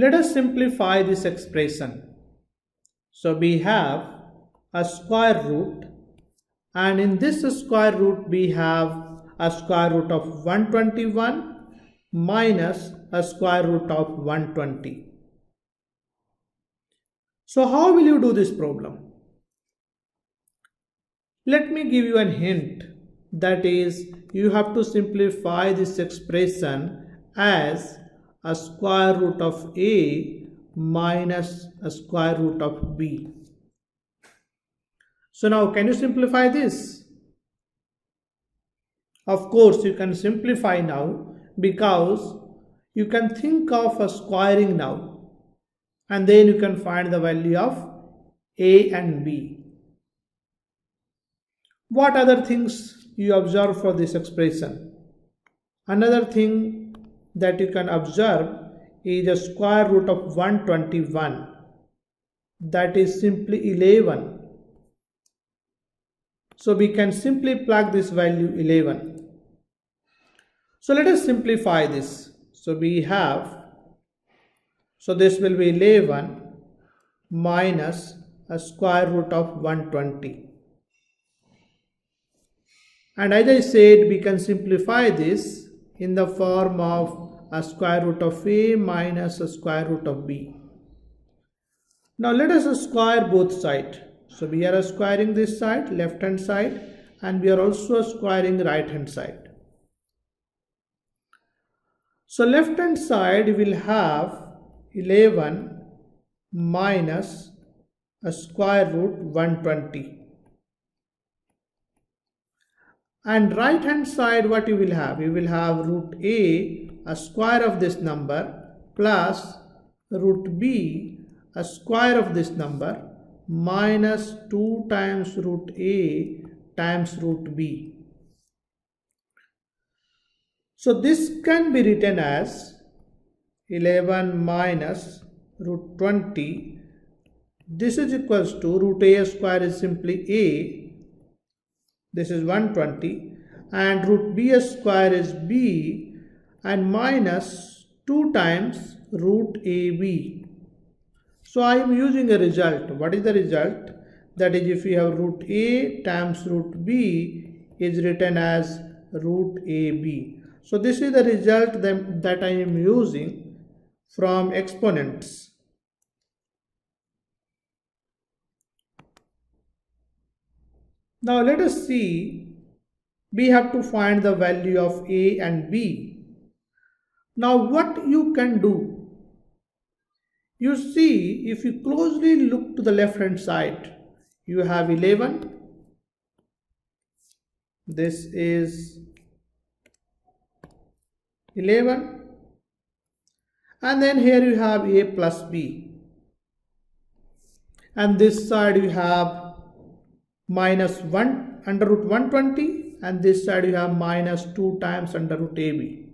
Let us simplify this expression. So we have a square root, and in this square root we have a square root of 121 minus a square root of 120. So how will you do this problem? Let me give you a hint, that is, you have to simplify this expression as a square root of a minus a square root of b. So now can you simplify this? Of course you can simplify now, because you can think of a squaring now, and then you can find the value of a and b. What other things you observe for this expression? Another thing that you can observe is a square root of 121, that is simply 11. So we can simply plug this value 11. So let us simplify this. So we have, so this will be 11 minus a square root of 120. And as I said, we can simplify this in the form of a square root of a minus a square root of b. Now let us square both sides. So we are squaring this side, left hand side, and we are also squaring right hand side. So left hand side will have 11 minus a square root 120. And right hand side, what you will have? You will have root a square of this number, plus root b, a square of this number, minus 2 times root a times root b. So this can be written as 11 minus root 20. This is equals to root a square is simply a. This is 120, and root b square is b, and minus 2 times root ab. So I am using a result. What is the result? That is, if you have root a times root b is written as root ab. So this is the result that I am using from exponents. Now let us see, we have to find the value of a and b. Now what you can do? You see, if you closely look to the left hand side, you have 11. This is 11. And then here you have a plus b. And this side you have minus 1 under root 120, and this side you have minus 2 times under root ab.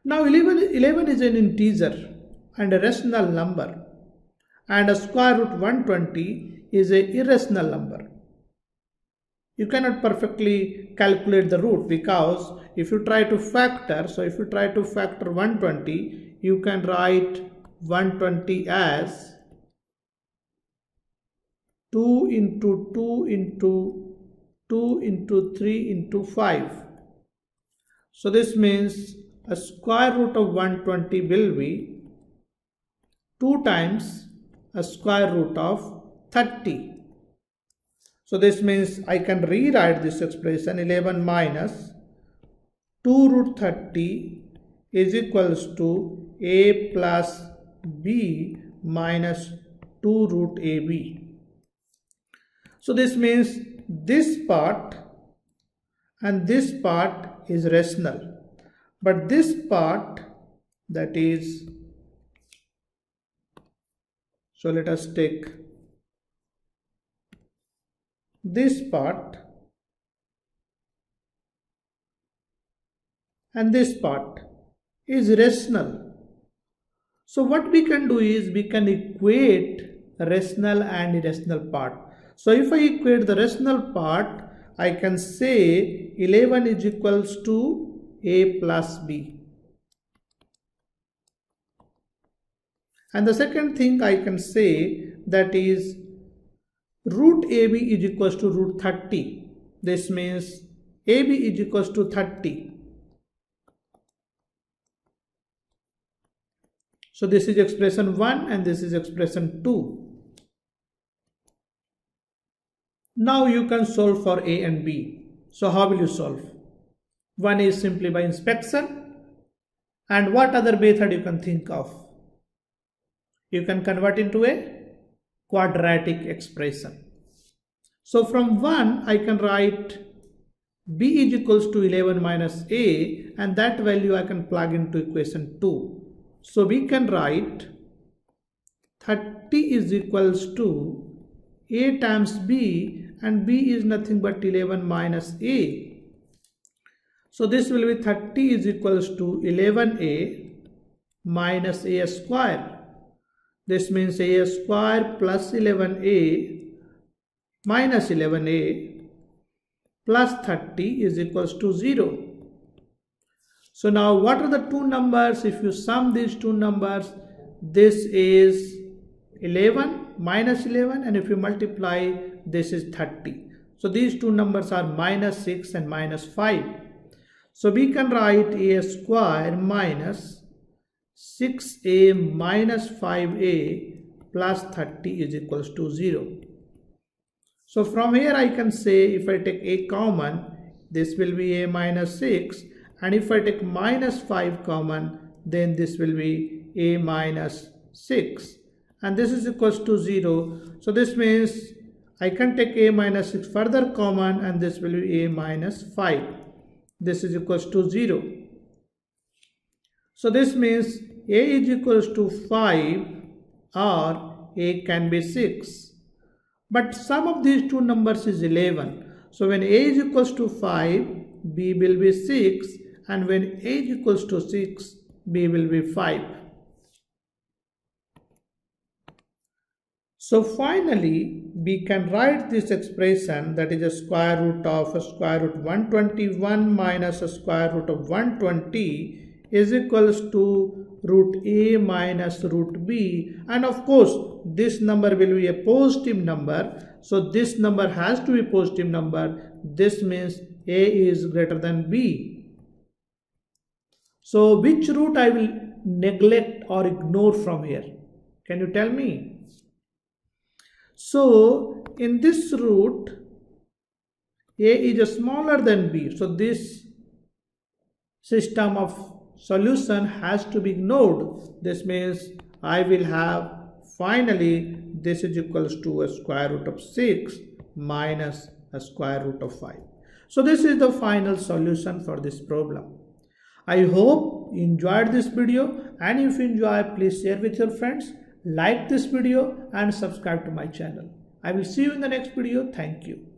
Now 11 is an integer and a rational number, and a square root 120 is an irrational number. You cannot perfectly calculate the root, because if you try to factor, so if you try to factor 120, you can write 120 as 2 into 2 into 2 into 3 into 5. So this means a square root of 120 will be 2 times a square root of 30. So this means I can rewrite this expression 11 minus 2 root 30 is equals to a plus b minus 2 root ab. So this means this part and this part is rational, but this part, that is, so let us take this part and this part is rational. So what we can do is we can equate rational and irrational part. So if I equate the rational part, I can say 11 is equals to a plus b. And the second thing I can say, that is root AB is equals to root 30. This means AB is equals to 30. So this is expression 1 and this is expression 2. Now you can solve for A and B. So how will you solve? One is simply by inspection. And what other method you can think of? You can convert into a quadratic expression. So from 1 I can write B is equals to 11 minus A, and that value I can plug into equation 2. So we can write 30 is equals to A times B, and B is nothing but 11 minus A. So this will be 30 is equals to 11A minus A square. This means A square plus 11A minus 11A plus 30 is equals to 0. So now what are the two numbers? If you sum these two numbers, this is 11 minus 11, and if you multiply, this is 30. So these two numbers are minus 6 and minus 5. So we can write A square minus 6A minus 5A plus 30 is equals to 0. So from here I can say, if I take A common, this will be A minus 6, and if I take minus 5 common, then this will be A minus 6, and this is equals to 0. So this means I can take A minus 6 further common, and this will be A minus 5. This is equals to 0. So this means A is equals to 5 or A can be 6. But sum of these two numbers is 11. So when A is equals to 5, B will be 6, and when A is equals to 6, B will be 5. So finally, we can write this expression, that is a square root of a square root 121 minus a square root of 120 is equals to root A minus root B, and of course this number will be a positive number, so this number has to be a positive number. This means A is greater than B. So which root I will neglect or ignore from here? Can you tell me? So in this root, A is smaller than B, so this system of solution has to be ignored. This means I will have finally this is equals to a square root of 6 minus a square root of 5. So this is the final solution for this problem. I hope you enjoyed this video, and if you enjoy, please share with your friends, like this video and subscribe to my channel. I will see you in the next video. Thank you.